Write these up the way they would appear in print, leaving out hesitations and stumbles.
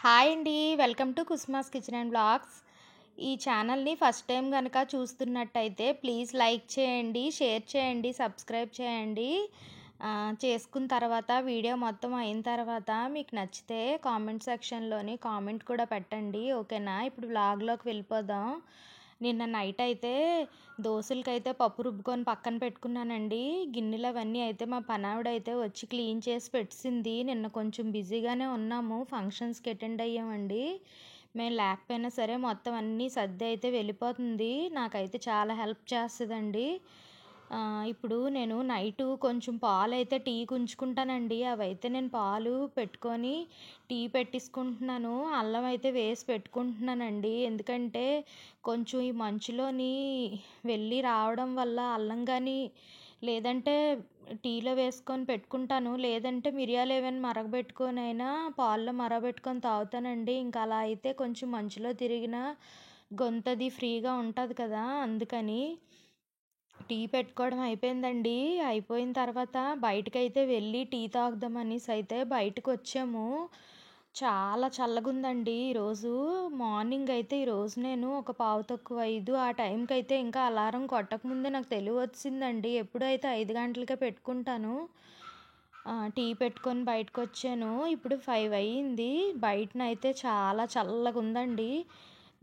Hi అండి. Welcome to Kusma's kitchen and blogs. ఈ ఛానల్ని ఫస్ట్ టైం కనుక చూస్తున్నట్టయితే ప్లీజ్ లైక్ చేయండి, షేర్ చేయండి, సబ్స్క్రైబ్ చేయండి. చేసుకున్న తర్వాత వీడియో మొత్తం అయిన తర్వాత మీకు నచ్చితే కామెంట్ సెక్షన్లోని కామెంట్ కూడా పెట్టండి. ఓకేనా? ఇప్పుడు బ్లాగ్లోకి వెళ్ళిపోదాం. నిన్న నైట్ అయితే దోశలకైతే పప్పు రుబ్బుకొని పక్కన పెట్టుకున్నానండి. గిన్నెలు అవన్నీ అయితే మా పనావిడ అయితే వచ్చి క్లీన్ చేసి పెట్టింది. నిన్న కొంచెం బిజీగానే ఉన్నాము, ఫంక్షన్స్కి అటెండ్ అయ్యామండి. మేము లేకపోయినా సరే మొత్తం అన్నీ సర్ది అయితే వెళ్ళిపోతుంది. నాకైతే చాలా హెల్ప్ చేస్తుందండి. ఇప్పుడు నేను నైటు కొంచెం పాలు అయితే టీకి ఉంచుకుంటానండి. అవైతే నేను పాలు పెట్టుకొని టీ పెట్టించుకుంటున్నాను. అల్లం అయితే వేసి పెట్టుకుంటున్నానండి. ఎందుకంటే కొంచెం ఈ మంచులోని వెళ్ళి రావడం వల్ల అల్లం కానీ లేదంటే టీలో వేసుకొని పెట్టుకుంటాను. లేదంటే మిరియాలు ఏమైనా మరగబెట్టుకొని అయినా పాల్లో మరగబెట్టుకొని తాగుతానండి. ఇంకా అలా అయితే కొంచెం మంచులో తిరిగిన గొంతది ఫ్రీగా ఉంటుంది కదా, అందుకని టీ పెట్టుకోవడం అయిపోయిందండి. అయిపోయిన తర్వాత బయటకైతే వెళ్ళి టీ తాగుదామనేసి అయితే బయటకు వచ్చాము. చాలా చల్లగా ఉందండి ఈరోజు. మార్నింగ్ అయితే ఈరోజు నేను ఒక 4:45 ఆ టైంకి అయితే ఇంకా అలారం కొట్టకముందే నాకు తెలివి వచ్చిందండి. ఎప్పుడైతే 5 గంటలకే పెట్టుకుంటాను. టీ పెట్టుకొని బయటకు వచ్చాను. ఇప్పుడు 5 అయ్యింది. బయటనైతే చాలా చల్లగా ఉందండి.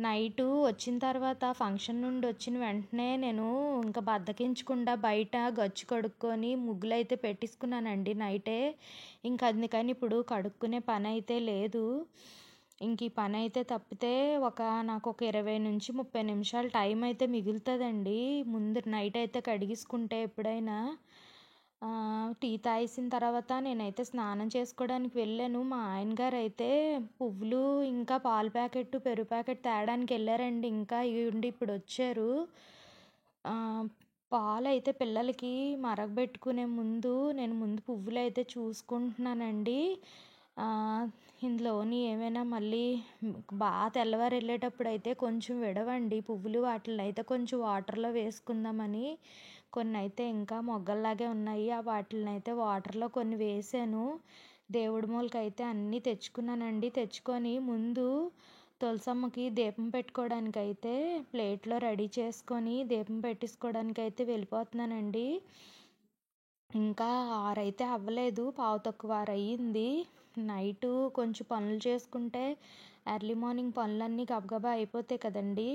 నైటు వచ్చిన తర్వాత ఫంక్షన్ నుండి వచ్చిన వెంటనే నేను ఇంకా బద్దకించకుండా బయట గచ్చు కడుక్కొని ముగ్గులు అయితే పెట్టేసుకున్నానండి నైటే. ఇంకా అందుకని ఇప్పుడు కడుక్కునే పని అయితే లేదు. ఇంక ఈ పని అయితే తప్పితే నాకు ఒక 20 నుంచి 30 నిమిషాలు టైం అయితే మిగులుతుందండి. ముందు నైట్ అయితే కడిగేసుకుంటే ఎప్పుడైనా. టీ తాగేసిన తర్వాత నేనైతే స్నానం చేసుకోవడానికి వెళ్ళాను. మా ఆయన గారు అయితే పువ్వులు ఇంకా పాల ప్యాకెట్ పెరుగు ప్యాకెట్ తేడానికి వెళ్ళారండి. ఇంకా ఇవ్వండి ఇప్పుడు వచ్చారు. పాలు అయితే పిల్లలకి మరగబెట్టుకునే ముందు నేను పువ్వులు అయితే చూసుకుంటున్నానండి. ఇందులోని ఏమైనా మళ్ళీ బాగా తెల్లవారు వెళ్ళేటప్పుడు అయితే కొంచెం విడవండి పువ్వులు. వాటిని అయితే కొంచెం వాటర్లో వేసుకుందామని. కొన్ని అయితే ఇంకా మొగ్గల్లాగే ఉన్నాయి. వాటిని అయితే వాటర్లో కొన్ని వేసాను. దేవుడి మూలకి అయితే అన్నీ తెచ్చుకున్నానండి. తెచ్చుకొని ముందు తులసమ్మకి దీపం పెట్టుకోవడానికి అయితే ప్లేట్లో రెడీ చేసుకొని దీపం పెట్టేసుకోవడానికి అయితే వెళ్ళిపోతున్నానండి. ఇంకా 6 అయితే అవ్వలేదు, 6:15 అయ్యింది. నైటు కొంచెం పనులు చేసుకుంటే ఎర్లీ మార్నింగ్ పనులన్నీ గబగబా అయిపోతాయి కదండి.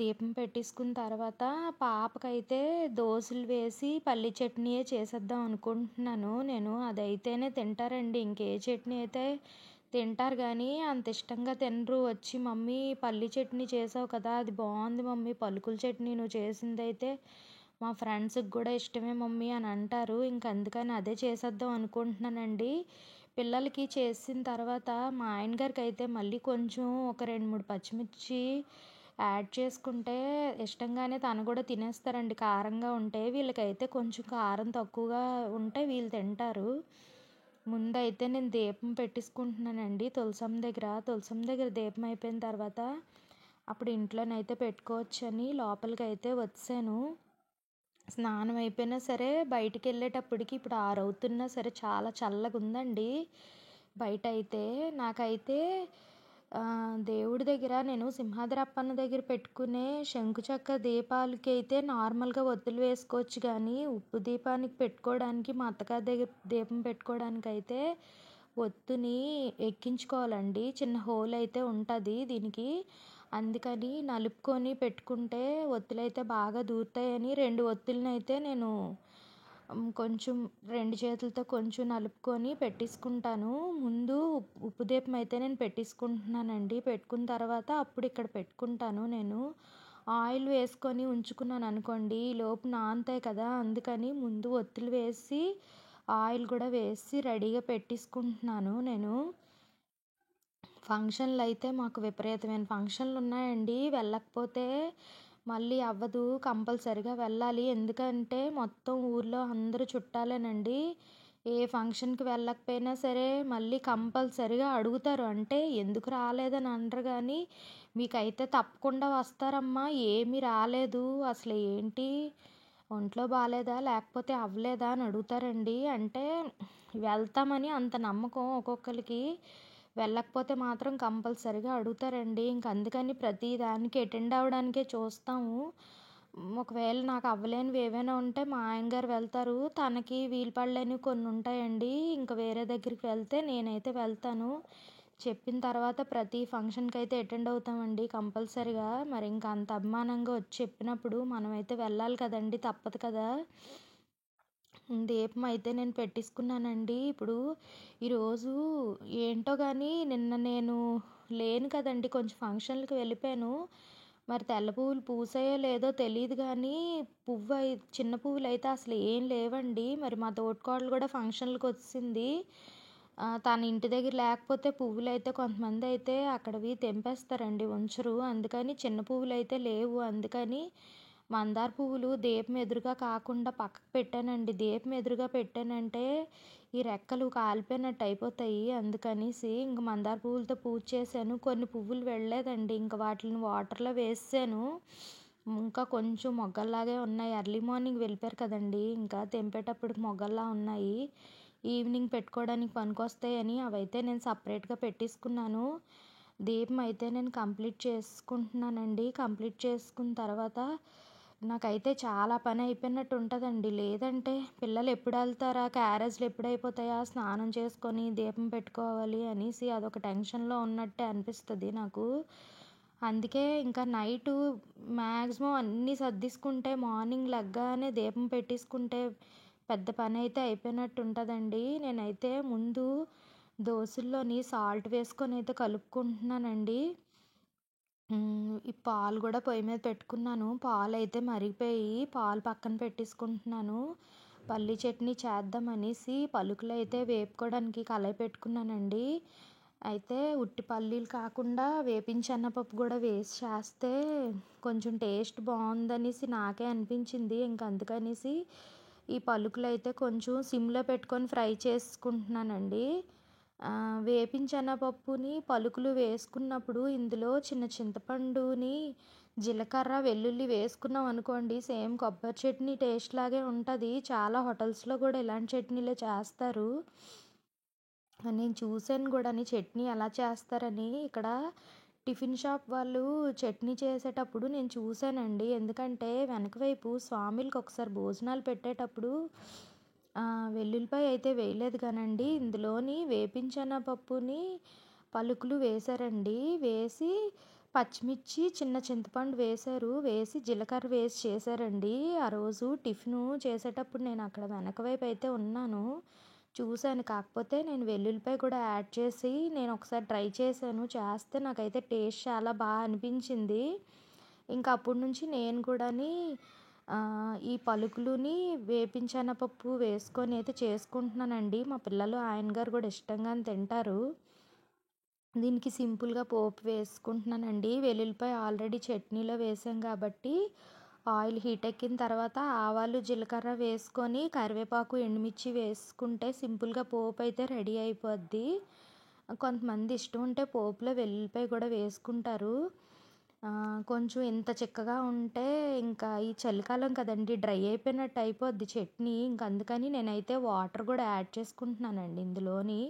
దీపం పెట్టేసుకున్న తర్వాత పాపకైతే దోశలు వేసి పల్లి చట్నీయే చేసేద్దాం అనుకుంటున్నాను నేను. అదైతేనే తింటారండి. ఇంకే చట్నీ అయితే తింటారు కానీ అంత ఇష్టంగా తినరు. వచ్చి మమ్మీ పల్లి చట్నీ చేసావు కదా, అది బాగుంది మమ్మీ, పలుకుల చట్నీ నువ్వు చేసిందైతే మా ఫ్రెండ్స్కి కూడా ఇష్టమే మమ్మీ అని అంటారు. ఇంక అందుకని అదే చేసేద్దాం అనుకుంటున్నానండి. పిల్లలకి చేసిన తర్వాత మా ఆయన గారికి అయితే మళ్ళీ కొంచెం ఒక 2-3 పచ్చిమిర్చి యాడ్ చేసుకుంటే ఇష్టంగానే తను కూడా తినేస్తారండి. కారంగా ఉంటే వీళ్ళకైతే కొంచెం కారం తక్కువగా ఉంటే వీళ్ళు తింటారు. ముందైతే నేను దీపం పెట్టేసుకుంటున్నానండి తులసమ్మ దగ్గర దీపం అయిపోయిన తర్వాత అప్పుడు ఇంట్లోనైతే పెట్టుకోవచ్చని లోపలికి అయితే వచ్చాను. స్నానం అయిపోయినా సరే బయటికి వెళ్ళేటప్పటికి ఇప్పుడు 6 అవుతున్నా సరే చాలా చల్లగా ఉందండి బయట అయితే. నాకైతే దేవుడి దగ్గర నేను సింహాద్రప్పన్న దగ్గర పెట్టుకునే శంకుచక్ర దీపాలకి అయితే నార్మల్గా ఒత్తులు వేసుకోవచ్చు, కానీ ఉప్పు దీపానికి పెట్టుకోవడానికి మా అత్తగారి దగ్గర దీపం పెట్టుకోవడానికి అయితే ఒత్తుని ఎక్కించుకోవాలండి. చిన్న హోల్ అయితే ఉంటుంది దీనికి. అందుకని నలుపుకొని పెట్టుకుంటే ఒత్తులైతే బాగా దూరుతాయని 2 ఒత్తులనైతే నేను కొంచెం 2 చేతులతో కొంచెం నలుపుకొని పెట్టేసుకుంటాను. ముందు ఉప్పు దీపం అయితే నేను పెట్టేసుకుంటున్నానండి. పెట్టుకున్న తర్వాత అప్పుడు ఇక్కడ పెట్టుకుంటాను నేను. ఆయిల్ వేసుకొని ఉంచుకున్నాను అనుకోండి, లోపు నానుతాయి కదా, అందుకని ముందు ఒత్తులు వేసి ఆయిల్ కూడా వేసి రెడీగా పెట్టేసుకుంటున్నాను నేను. ఫంక్షన్లు అయితే మాకు విపరీతమైన ఫంక్షన్లు ఉన్నాయండి. వెళ్ళకపోతే మళ్ళీ అవ్వదు, కంపల్సరిగా వెళ్ళాలి. ఎందుకంటే మొత్తం ఊర్లో అందరూ చుట్టాలేనండి. ఏ ఫంక్షన్కి వెళ్ళకపోయినా సరే మళ్ళీ కంపల్సరిగా అడుగుతారు. అంటే ఎందుకు రాలేదని అనరు కానీ మీకైతే తప్పకుండా వస్తారమ్మా, ఏమీ రాలేదు, అసలు ఏంటి ఒంట్లో బాగాలేదా లేకపోతే అవ్వలేదా అని అడుగుతారండి. అంటే వెళ్తామని అంత నమ్మకం ఒక్కొక్కరికి. వెళ్ళకపోతే మాత్రం కంపల్సరీగా అడుగుతారండి. ఇంక అందుకని ప్రతి దానికి అటెండ్ అవ్వడానికే చూస్తాము. ఒకవేళ నాకు అవ్వలేనివి ఏవైనా ఉంటే మా ఆయన గారు వెళ్తారు. తనకి వీలు పడలేనివి కొన్ని ఉంటాయండి. ఇంక వేరే దగ్గరికి వెళ్తే నేనైతే వెళ్తాను. చెప్పిన తర్వాత ప్రతి ఫంక్షన్‌కైతే అటెండ్ అవుతామండి కంపల్సరీగా. మరి ఇంక అంత అభిమానంగా వచ్చి చెప్పినప్పుడు మనమైతే వెళ్ళాలి కదండీ! తప్పదు కదా! దీపం అయితే నేను పెట్టేసుకున్నానండి. ఇప్పుడు ఈరోజు ఏంటో గానీ నిన్న నేను లేను కదండీ! కొంచెం ఫంక్షన్‌లకి వెళ్ళిపోయాను. మరి తెల్ల పువ్వులు పూసాయో లేదో తెలీదు గానీ, చిన్న పువ్వులైతే అసలు ఏం లేవండి. మరి మా తోటికోడలు గూడా ఫంక్షన్‌లకొచ్చేసింది. తన ఇంటి దగ్గర లేకపోతే పువ్వులైతే కొంతమందయితే అక్కడివి తెంపేస్తారండి, ఉంచరు. అందుకని చిన్న పువ్వులైతే లేవు. అందుకని మందార పువ్వులు దీపం ఎదురుగా కాకుండా పక్కకు పెట్టానండి. దీపం ఎదురుగా పెట్టానంటే ఈ రెక్కలు కాలిపోయినట్టు అయిపోతాయి. అందుకనేసి ఇంక మందార పువ్వులతో పూజ చేశాను. కొన్ని పువ్వులు వెళ్ళలేదండి. ఇంక వాటిని వాటర్‌లో వేసేసాను. ఇంకా కొంచెం మొగ్గల్లాగే ఉన్నాయి. ఎర్లీ మార్నింగ్ వెళ్ళిపోయారు కదండీ! ఇంకా తెంపేటప్పటికి మొగ్గల్లా ఉన్నాయి. ఈవినింగ్ పెట్టుకోవడానికి పనికొస్తాయని అవైతే నేను సెపరేట్‌గా పెట్టేసుకున్నాను. దీపం అయితే నేను కంప్లీట్ చేసుకుంటున్నానండి. కంప్లీట్ చేసుకున్న తర్వాత నాకైతే చాలా పని అయిపోయినట్టు ఉంటదండి. లేదంటే పిల్లలు ఎప్పుడెళ్తారా? క్యారేజ్‌లు ఎప్పుడైపోతాయా? స్నానం చేసుకొని దీపం పెట్టుకోవాలి అనేసి అదొక టెన్షన్‌లో ఉన్నట్టే అనిపిస్తది నాకు. అందుకే ఇంకా నైటు మ్యాక్సిమం అన్నీ సర్దేసుకుంటే మార్నింగ్ లెగ్గానే దీపం పెట్టేసుకుంటే పెద్ద పనైతే అయిపోయినట్టు ఉంటదండి. నేనైతే ముందు దోసల్లోని సాల్ట్ వేసుకొనైతే కలుపుకుంటున్నానండి. ఈ పాలు గూడా పొయ్యి మీద పెట్టుకున్నాను. పాలైతే మరిగిపోయి పాలు పక్కన పెట్టేసుకుంటున్నాను. పల్లీ చట్నీ చేద్దామనేసి పలుకులైతే వేపుకోవడానికి కళాయి పెట్టుకున్నానండి. అయితే ఉట్టి పల్లీలు కాకుండా వేపిన శనగపప్పు గూడా వేసి చేస్తే కొంచెం టేస్ట్ బావుందనేసి నాకే అనిపించింది. ఇంక అందుకనేసి ఈ పలుకులైతే కొంచెం సిమ్‌లో పెట్టుకొని ఫ్రై చేసుకుంటున్నానండి. వేపిన శనగపప్పుని పలుకులు వేసుకున్నప్పుడు ఇందులో చిన్న చింతపండుని, జీలకర్ర, వెల్లుల్లి వేసుకున్నాం అనుకోండి సేమ్ కొబ్బరి చట్నీ టేస్ట్ లాగే ఉంటది. చాలా హోటల్స్‌లో గూడా ఇలాంటి చట్నీలే చేస్తారు. నేను చూసాను గూడాని చట్నీ ఎలా చేస్తారని. ఇక్కడ టిఫిన్ షాప్ వాళ్ళు చట్నీ చేసేటప్పుడు నేను చూసానండి. ఎందుకంటే వెనక వైపు స్వామిలకి ఒకసారి భోజనాలు పెట్టేటప్పుడు వెల్లుల్లిపాయ అయితే వేయలేదు కానండి. ఇందులోని వేపించిన పప్పుని పలుకులు వేశారండి. వేసి పచ్చిమిర్చి, చిన్న చింతపండు వేశారు. వేసి జీలకర్ర వేసి చేశారండి. ఆ రోజు టిఫిను చేసేటప్పుడు నేను అక్కడ వెనక వైపు అయితే ఉన్నాను. చూసాను. కాకపోతే నేను వెల్లుల్లిపాయ కూడా యాడ్ చేసి నేను ఒకసారి ట్రై చేశాను. చేస్తే నాకైతే టేస్ట్ చాలా అనిపించింది. ఇంకా అప్పటి నుంచి నేను కూడాని ఈ పలుకులుని వేపిన శనగపప్పు వేసుకొని అయితే చేసుకుంటున్నానండి. మా పిల్లలు, ఆయన గారు కూడా ఇష్టంగానే తింటారు. దీనికి సింపుల్‌గా పోపు వేసుకుంటున్నానండి. వెల్లుల్లిపాయ ఆల్రెడీ చట్నీలో వేసాం కాబట్టి ఆయిల్ హీట్ ఎక్కిన తర్వాత ఆవాలు, జీలకర్ర వేసుకొని కరివేపాకు, ఎండుమిర్చి వేసుకుంటే సింపుల్‌గా పోపు అయితే రెడీ అయిపోద్ది. కొంతమంది ఇష్టం ఉంటే పోపులో వెల్లుల్లిపాయ కూడా వేసుకుంటారు. కొంచెం ఇంత చిక్కగా ఉంటే ఇంకా ఈ చలికాలం కదండీ! డ్రై అయిపోయినట్టు అయిపోద్ది చట్నీ. ఇంక అందుకని నేనైతే వాటర్ కూడా యాడ్ చేసుకుంటున్నానండి ఇందులోని.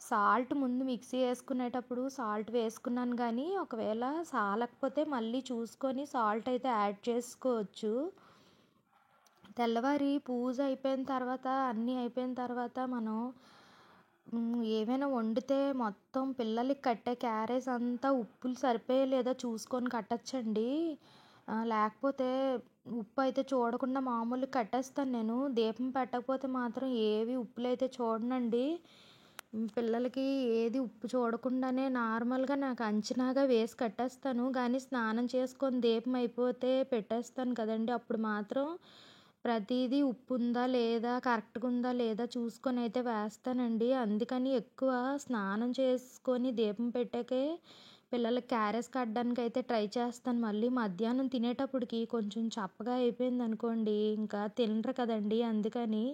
సాల్ట్ ముందు మిక్సీ వేసుకునేటప్పుడు సాల్ట్ వేసుకున్నాను కానీ, ఒకవేళ సాలకపోతే మళ్ళీ చూసుకొని సాల్ట్ అయితే యాడ్ చేసుకోవచ్చు. తెల్లవారి పూజ అయిపోయిన తర్వాత, అన్నీ అయిపోయిన తర్వాత మనం ఏమైనా వండితే మొత్తం పిల్లలకి కట్టే క్యారేజ్ అంతా ఉప్పులు సరిపోయాయో లేదో చూసుకొని కట్టొచ్చండి. లేకపోతే ఉప్పు అయితే చూడకుండా మామూలుగా కట్టేస్తాను నేను. దీపం పెట్టకపోతే మాత్రం ఏవి ఉప్పులైతే చూడనండి. పిల్లలకి ఏది ఉప్పు చూడకుండానే నార్మల్‌గా నాకు అంచనాగా వేసి కట్టేస్తాను. కానీ స్నానం చేసుకొని దీపం అయిపోతే పెట్టేస్తాను కదండీ! అప్పుడు మాత్రం ప్రతీదీ ఉప్పు ఉందా లేదా, కరెక్ట్‌గా ఉందా లేదా చూసుకొని అయితే వేస్తానండి. అందుకని ఎక్కువ స్నానం చేసుకొని దీపం పెట్టాకే పిల్లలకి క్యారేజ్ కట్టడానికైతే ట్రై చేస్తాను. మళ్ళీ మధ్యాహ్నం తినేటప్పటికి కొంచెం చప్పగా అయిపోయిందనుకోండి, ఇంకా తినరు కదండీ! అందుకని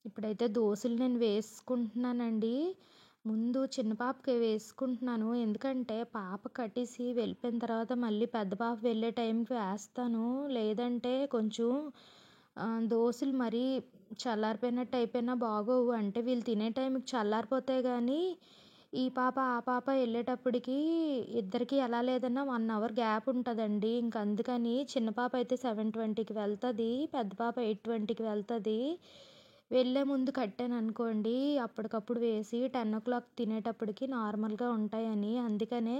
ఇప్పుడైతే దోసలు నేను వేసుకుంటున్నానండి. ముందు చిన్న పాపకి వేసుకుంటున్నాను. ఎందుకంటే పాప కట్టేసి వెళ్ళిపోయిన తర్వాత మళ్ళీ పెద్ద పాప వెళ్ళే టైంకి వేస్తాను. లేదంటే కొంచెం దోసలు మరీ చల్లారిపోయినట్టు అయిపోయినా బాగోవు. అంటే వీళ్ళు తినే టైంకి చల్లారిపోతాయి కానీ ఈ పాప, ఆ పాప ఎళ్ళేటప్పటికి ఇద్దరికీ ఎలా లేదన్నా 1 అవర్ గ్యాప్ ఉంటదండి. ఇంక అందుకని చిన్న పాప అయితే 7:20కి వెళ్తది. పెద్ద పాప 8:20కి వెళ్తది. వెళ్ళే ముందు కట్టాననుకోండి అప్పటికప్పుడు వేసి 10:00 తినేటప్పటికి నార్మల్‌గా ఉంటాయని. అందుకనే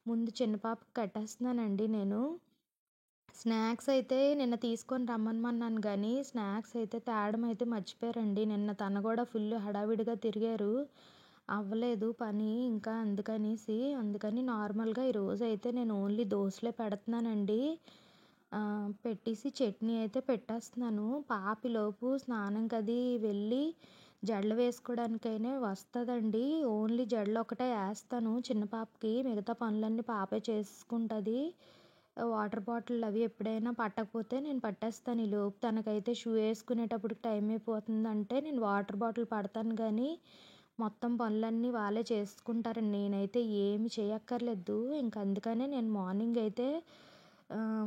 ముందు చిన్న పాపకి కట్టేస్తున్నానండి నేను. స్నాక్స్ అయితే నిన్న తీసుకొని రమ్మనమన్నాను గానీ, స్నాక్స్ అయితే తేవడం అయితే మర్చిపోయారండి. నిన్న తను గూడా ఫుల్ హడావిడిగా తిరిగారు. అవ్వలేదు పని ఇంకా అందుకని నార్మల్‌గా ఈరోజైతే నేను ఓన్లీ దోసలే పెడుతున్నానండి. పెట్టేసి చట్నీ అయితే పెట్టేస్తున్నాను. పాప ఈలోపు స్నానంకది వెళ్ళి జడలు వేసుకోవడానికైనా వస్తదండి. ఓన్లీ జడలొక్కటే ఏస్తాను చిన్న పాపకి. మిగతా పనులన్నీ పాపే చేసుకుంటది. వాటర్ బాటిల్ అవి ఎప్పుడైనా పట్టకపోతే నేను పట్టేస్తాను. ఈలోపు తనకైతే షూ ఏసుకునేటప్పటికి టైం అయిపోతుందంటే నేను వాటర్ బాటిల్ పడతాను గానీ, మొత్తం పనులన్నీ వాళ్ళే చేసుకుంటారండి. నేనైతే ఏమి చేయక్కర్లేదు. ఇంక అందుకనే నేను మార్నింగ్ అయితే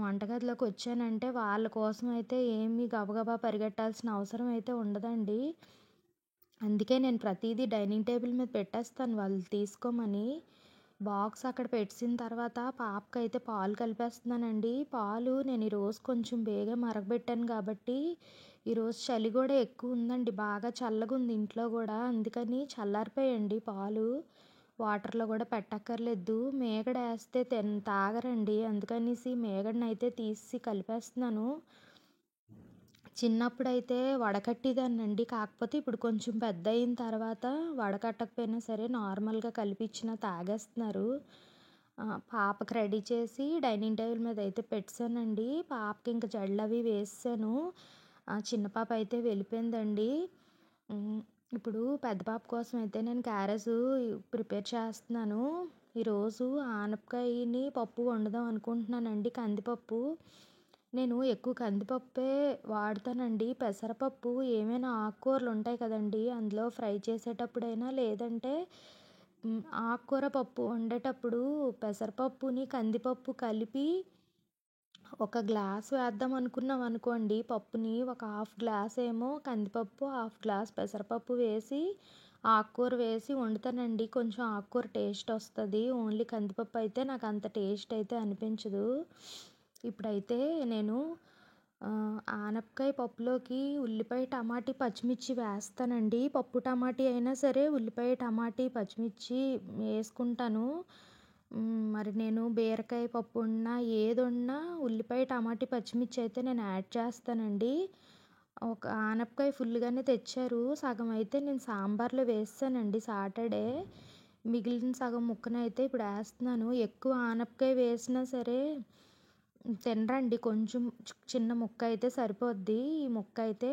వంటగదిలోకొచ్చానంటే వాళ్ళ కోసం అయితే ఏమి గబగబా పరిగెట్టాల్సిన అవసరం అయితే ఉండదండి. అందుకే నేను ప్రతీదీ డైనింగ్ టేబుల్ మీద పెట్టేస్తాను వాళ్ళు తీసుకోమని. బాక్స్ అక్కడ పెట్టేసిన తర్వాత పాపకైతే పాలు కలిపేస్తున్నానండి. పాలు నేను ఈరోజు కొంచెం బేగా మరగబెట్టాను కాబట్టి, ఈరోజు చలి గూడా ఎక్కువుందండి. బాగా చల్లగుంది ఇంట్లో గూడా. అందుకని చల్లారిపోయాయండి పాలు. వాటర్‌లో గూడా పెట్టక్కర్లేదు. మీగడేస్తే తాగరండి. అందుకనేసి మీగడనైతే తీసి కలిపేస్తున్నాను. చిన్నప్పుడైతే వడకట్టేదాన్నండి. కాకపోతే ఇప్పుడు కొంచెం పెద్దయిన తర్వాత వడకట్టకపోయినా సరే నార్మల్‌గా కలిపిచ్చినా తాగేస్తున్నారు. పాపకి రెడీ చేసి డైనింగ్ టేబుల్ మీద అయితే పెట్టేసానండి. పాపకి ఇంక జడలవి వేసేసాను. చిన్న పాప అయితే వెళ్ళిపోయిందండి. ఇప్పుడు పెద్ద పాప కోసం అయితే నేను క్యారేజు ప్రిపేర్ చేస్తున్నాను. ఈరోజు ఆనపకాయని పప్పు వండుదాం అనుకుంటున్నానండి. కందిపప్పు. నేను ఎక్కువ కందిపప్పే వాడతానండి. పెసరపప్పు ఏమైనా ఆకుకూరలు ఉంటాయి కదండీ! అందులో ఫ్రై చేసేటప్పుడైనా లేదంటే ఆకుకూర పప్పు వండేటప్పుడు పెసరపప్పుని, కందిపప్పు కలిపి ఒక గ్లాస్ వేద్దాం అనుకున్నాం అనుకోండి పప్పుని, ఒక హాఫ్ గ్లాస్ ఏమో కందిపప్పు, హాఫ్ గ్లాస్ పెసరపప్పు వేసి, ఆకుకూర వేసి వండుతానండి. కొంచెం ఆకుకూర టేస్ట్ వస్తది. ఓన్లీ కందిపప్పు అయితే నాకు అంత టేస్ట్ అయితే అనిపించదు. ఇప్పుడైతే నేను ఆనపకాయ పప్పులోకి ఉల్లిపాయ, టమాటీ, పచ్చిమిర్చి వేస్తానండి. పప్పు టమాటీ అయినా సరే ఉల్లిపాయ, టమాటీ, పచ్చిమిర్చి వేసుకుంటాను. మరి నేను బీరకాయ పప్పు వండినా ఏది వండినా ఉల్లిపాయ, టమాటీ, పచ్చిమిర్చి అయితే నేను యాడ్ చేస్తానండి. ఒక ఆనపకాయ ఫుల్‌గానే తెచ్చారు. సగం అయితే నేను సాంబార్లో వేసేసానండి సాటర్డే. మిగిలిన సగం ముక్కనైతే ఇప్పుడు వేస్తున్నాను. ఎక్కువ ఆనపకాయ వేసినా సరే తినరండి. కొంచెం చిన్న ముక్క అయితే సరిపోద్ది. ఈ ముక్క అయితే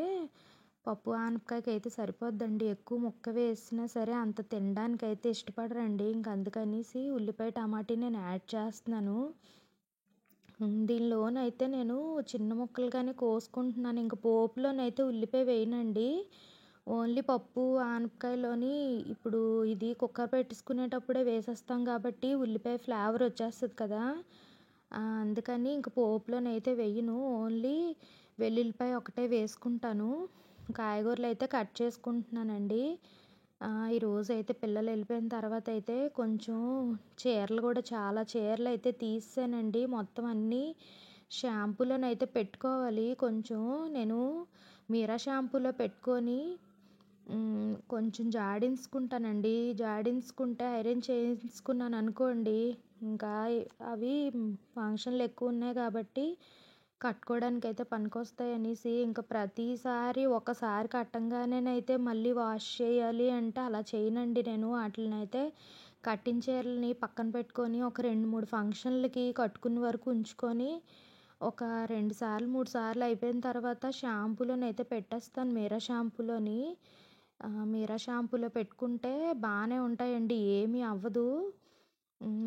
పప్పు ఆనపకాయకైతే సరిపోద్దండి. ఎక్కువ ముక్క వేసినా సరే అంత తినడానికైతే ఇష్టపడరండి. ఇంక అందుకనేసి ఉల్లిపాయ, టమాటీ నేను యాడ్ చేస్తున్నాను. దీనిలోనైతే నేను చిన్న ముక్కలుగానే కోసుకుంటున్నాను. ఇంక పోపులోనైతే ఉల్లిపాయ వేయనండి. ఓన్లీ పప్పు, ఆనపకాయలోని ఇప్పుడు ఇది కుక్కర్ పెట్టేసుకునేటప్పుడే వేసేస్తాం కాబట్టి ఉల్లిపాయ ఫ్లేవర్ వచ్చేస్తది కదా! అందుకని ఇంక పోపులోనైతే వేయను. ఓన్లీ వెల్లుల్లిపాయ ఒకటే వేసుకుంటాను. కాయగూరలు అయితే కట్ చేసుకుంటున్నానండి. ఈరోజైతే పిల్లలు వెళ్ళిపోయిన తర్వాత అయితే కొంచెం చీరలు కూడా చాలా చీరలు అయితే తీసేసానండి. మొత్తం అన్నీ షాంపూలోనైతే పెట్టుకోవాలి. కొంచెం నేను మీరా షాంపూలో పెట్టుకొని కొంచెం జాడించుకుంటానండి. జాడించుకుంటే ఐరన్ చేయించుకున్నాను అనుకోండి, ఇంకా అవి ఫంక్షన్లు ఎక్కువ ఉన్నాయి కాబట్టి కట్టుకోవడానికైతే పనికొస్తాయి అనేసి ఇంకా ప్రతిసారి ఒకసారి కట్టంగానేనైతే మళ్ళీ వాష్ చేయాలి అంటే అలా చేయనండి నేను. వాటినైతే కట్టిన చీరలని పక్కన పెట్టుకొని ఒక 2, 3 ఫంక్షన్లకి కట్టుకునే వరకు ఉంచుకొని ఒక 2 సార్లు, 3 సార్లు అయిపోయిన తర్వాత షాంపూలోనైతే పెట్టేస్తాను మీరా షాంపూలోని. మీరా షాంపూలో పెట్టుకుంటే బాగానే ఉంటాయండి. ఏమీ అవ్వదు.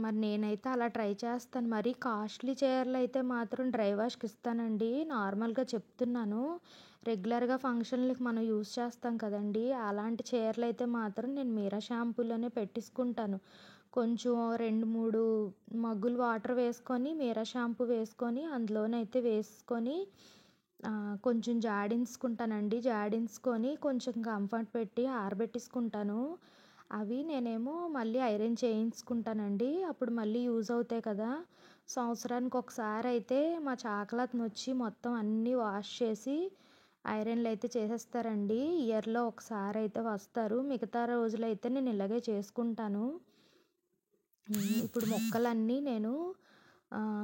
మరి నేనైతే అలా ట్రై చేస్తాను. మరీ కాస్ట్లీ చీరలు అయితే మాత్రం డ్రై వాష్‌కి ఇస్తానండి. నార్మల్‌గా చెప్తున్నాను. రెగ్యులర్‌గా ఫంక్షన్‌లకి మనం యూజ్ చేస్తాం కదండీ! అలాంటి చీరలు అయితే మాత్రం నేను మీరా షాంపూలోనే పెట్టేసుకుంటాను. కొంచెం 2, 3 మగ్గులు వాటర్ వేసుకొని మీరా షాంపూ వేసుకొని అందులోనైతే వేసుకొని కొంచెం జాడించుకుంటానండి. జాడించుకొని కొంచెం కంఫర్ట్ పెట్టి ఆరబెట్టేసుకుంటాను. అవి నేనేమో మళ్ళీ ఐరన్ చేయించుకుంటానండి. అప్పుడు మళ్ళీ యూజ్ అవుతాయి కదా! సంవత్సరానికి ఒకసారి అయితే మా చాకలతను వచ్చి మొత్తం అన్నీ వాష్ చేసి ఐరన్లు అయితే చేసేస్తారండి. ఇయర్‌లో ఒకసారి అయితే వస్తారు. మిగతా రోజులైతే నేను ఇలాగే చేసుకుంటాను. ఇప్పుడు ముక్కలన్నీ నేను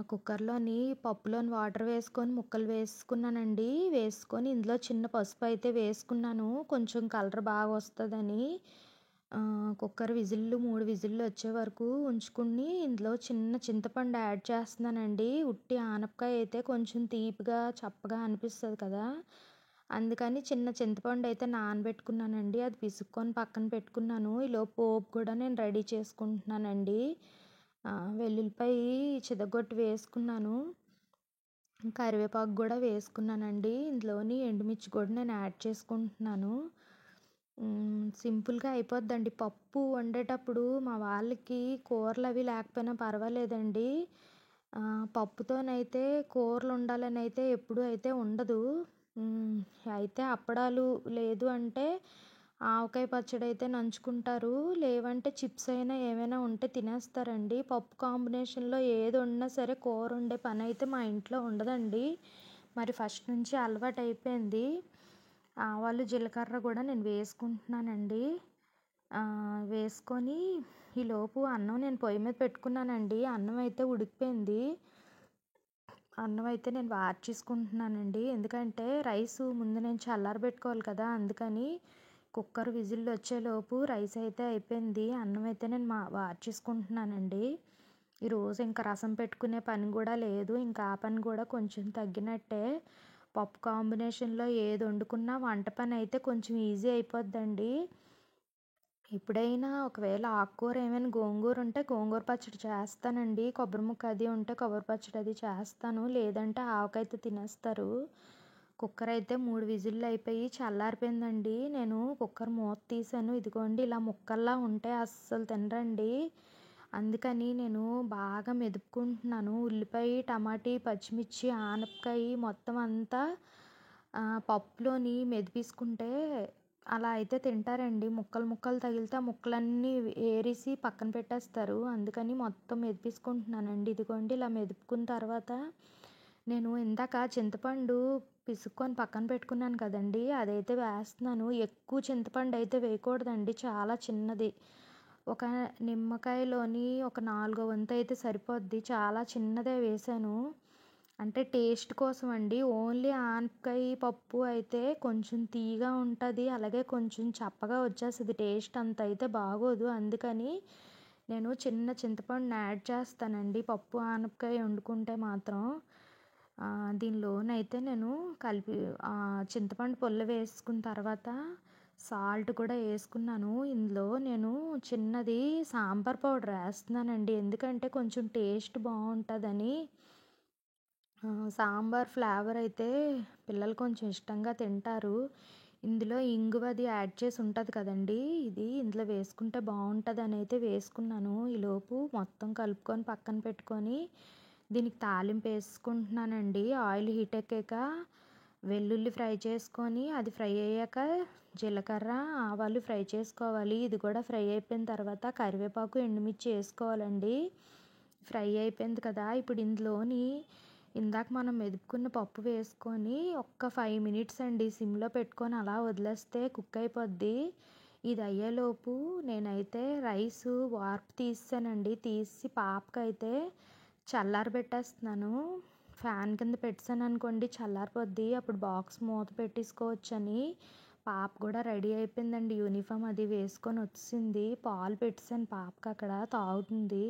కుక్కర్‌లోని పప్పులోని వాటర్ వేసుకొని ముక్కలు వేసుకున్నానండి. వేసుకొని ఇందులో చిన్న పసుపు అయితే వేసుకున్నాను. కొంచెం కలర్ బాగా వస్తదని. కుక్కర్ విజిల్లు 3 విజిల్లు వచ్చే వరకు ఉంచుకుని ఇందులో చిన్న చింతపండు యాడ్ చేస్తున్నానండి. ఉట్టి ఆనపకాయ అయితే కొంచెం తీపిగా, చప్పగా అనిపిస్తది కదా! అందుకని చిన్న చింతపండు అయితే నానబెట్టుకున్నానండి. అది పిసుక్కొని పక్కన పెట్టుకున్నాను. ఈలోపు పోపు కూడా నేను రెడీ చేసుకుంటున్నానండి. వెల్లుల్లిపాయ చితగొట్టి వేసుకున్నాను. కరివేపాకు కూడా వేసుకున్నానండి. ఇందులోని ఎండుమిర్చి కూడా నేను యాడ్ చేసుకుంటున్నాను. సింపుల్‌గా అయిపోద్దండి. పప్పు వండేటప్పుడు మా వాళ్ళకి కూరలు అవి లేకపోయినా పర్వాలేదండి. పప్పుతోనైతే కూరలు ఉండాలని అయితే ఎప్పుడూ అయితే ఉండదు. అయితే అప్పడాలు లేదు అంటే ఆవకాయ పచ్చడి అయితే నంచుకుంటారు. లేవంటే చిప్స్ అయినా ఏమైనా ఉంటే తినేస్తారండి. పప్పు కాంబినేషన్‌లో ఏది వండినా సరే కూర వండే పని అయితే మా ఇంట్లో ఉండదండి. మరి ఫస్ట్ నుంచి అలవాటు అయిపోయింది. ఆవాలు, జీలకర్ర కూడా నేను వేసుకుంటున్నానండి. వేసుకొని ఈలోపు అన్నం నేను పొయ్యి మీద పెట్టుకున్నానండి. అన్నం అయితే ఉడికిపోయింది. అన్నం అయితే నేను వార్చేసుకుంటున్నానండి. ఎందుకంటే రైసు ముందు నేను చల్లారబెట్టుకోవాలి కదా! అందుకని కుక్కర్ విజిల్లు వచ్చేలోపు రైస్ అయితే అయిపోయింది. అన్నం అయితే నేను వార్చేసుకుంటున్నానండి. ఈరోజు ఇంకా రసం పెట్టుకునే పని కూడా లేదు. ఇంకా ఆ పని కూడా కొంచెం తగ్గినట్టే. పప్పు కాంబినేషన్‌లో ఏది వండుకున్నా వంట పని అయితే కొంచెం ఈజీ అయిపోద్దండి. ఎప్పుడైనా ఒకవేళ ఆకుకూర ఏమైనా గోంగూర ఉంటే గోంగూర పచ్చడి చేస్తానండి. కొబ్బరి ముక్క అది ఉంటే కొబ్బరి పచ్చడి అది చేస్తాను. లేదంటే ఆవకాయతో తినేస్తారు. కుక్కర్ అయితే 3 విజిల్లు అయిపోయి చల్లారిపోయిందండి. నేను కుక్కర్ మూత తీసాను. ఇదిగోండి ఇలా ముక్కల్లా ఉంటే అస్సలు తినరండి. అందుకని నేను బాగా మెదుపుకుంటున్నాను. ఉల్లిపాయ, టమాటీ, పచ్చిమిర్చి, ఆనపకాయ మొత్తం అంతా పప్పులోని మెదిపేసుకుంటే అలా అయితే తింటారండి. ముక్కలు ముక్కలు తగిలితే ఆ ముక్కలన్నీ ఏరేసి పక్కన పెట్టేస్తారు. అందుకని మొత్తం మెదిపేసుకుంటున్నానండి. ఇదిగోండి ఇలా మెదుపుకున్న తర్వాత నేను ఇందాక చింతపండు పిసుక్కొని పక్కన పెట్టుకున్నాను కదండీ! అదైతే వేస్తున్నాను. ఎక్కువ చింతపండు అయితే వేయకూడదండి. చాలా చిన్నది. ఒక నిమ్మకాయలోని ఒక 4వ వంతు అయితే సరిపోద్ది. చాలా చిన్నదే వేశాను. అంటే టేస్ట్ కోసం అండి. ఓన్లీ ఆనపకాయ పప్పు అయితే కొంచెం తీయగా ఉంటుంది. అలాగే కొంచెం చప్పగా వచ్చేస్తది. టేస్ట్ అంత అయితే బాగోదు. అందుకని నేను చిన్న చింతపండుని యాడ్ చేస్తానండి. పప్పు ఆనపకాయ వండుకుంటే మాత్రం. దీనిలోనైతే నేను చింతపండు పుల్ల వేసుకున్న తర్వాత సాల్ట్ కూడా వేసుకున్నాను. ఇందులో నేను చిన్నది సాంబార్ పౌడర్ వేస్తున్నానండి. ఎందుకంటే కొంచెం టేస్ట్ బాగుంటుందని. సాంబార్ ఫ్లేవర్ అయితే పిల్లలు కొంచెం ఇష్టంగా తింటారు. ఇందులో ఇంగువది యాడ్ చేసి ఉంటుంది కదండీ! ఇది ఇందులో వేసుకుంటే బాగుంటుందని అయితే వేసుకున్నాను. ఈలోపు మొత్తం కలుపుకొని పక్కన పెట్టుకొని దీనికి తాలింపు వేసుకుంటున్నానండి. ఆయిల్ హీట్ ఎక్కాక వెల్లుల్లి ఫ్రై చేసుకొని అది ఫ్రై అయ్యాక జీలకర్ర, ఆవాలు ఫ్రై చేసుకోవాలి. ఇది కూడా ఫ్రై అయిపోయిన తర్వాత కరివేపాకు, ఎండుమిర్చి వేసుకోవాలండి. ఫ్రై అయిపోయింది కదా! ఇప్పుడు ఇందులోని ఇందాక మనం మెదుపుకున్న పప్పు వేసుకొని ఒక్క 5 మినిట్స్ అండి సిమ్‌లో పెట్టుకొని అలా వదిలేస్తే కుక్ అయిపోద్ది. ఇది అయ్యేలోపు నేనైతే రైసు వార్పు తీసేసానండి. తీసి పాపకైతే చల్లారబెట్టేస్తున్నాను. ఫ్యాన్ కింద పెట్టేసాననుకోండి చల్లారిపోద్ది. అప్పుడు బాక్స్ మూత పెట్టేసుకోవచ్చని. పాప కూడా రెడీ అయిపోయిందండి. యూనిఫామ్ అది వేసుకొని వచ్చేసింది. పాలు పెట్టేసాను పాపకి అక్కడ తాగుతుంది.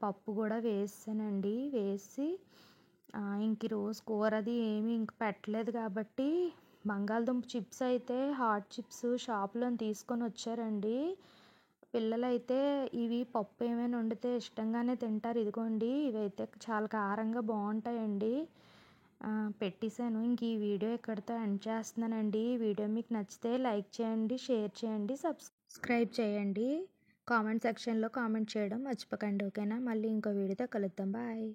పప్పు కూడా వేసేసానండి. వేసి ఇంక ఈరోజు కూర అది ఏమీ ఇంక పెట్టలేదు కాబట్టి బంగాళదుంప చిప్స్ అయితే హాట్ చిప్స్ షాప్‌లోని తీసుకొని వచ్చారండి. పిల్లలైతే ఇవి పప్పు ఏమైనా వండితే ఇష్టంగానే తింటారు. ఇదిగోండి ఇవైతే చాలా కారంగా బాగుంటాయండి. పెట్టేసాను. ఇంక ఈ వీడియో ఇక్కడితో ఎండ్ చేస్తున్నానండి. ఈ వీడియో మీకు నచ్చితే లైక్ చేయండి, షేర్ చేయండి, సబ్స్క్రైబ్ చేయండి. కామెంట్ సెక్షన్‌లో కామెంట్ చేయడం మర్చిపోకండి. ఓకేనా? మళ్ళీ ఇంకో వీడియోతో కలుద్దాం. బాయ్.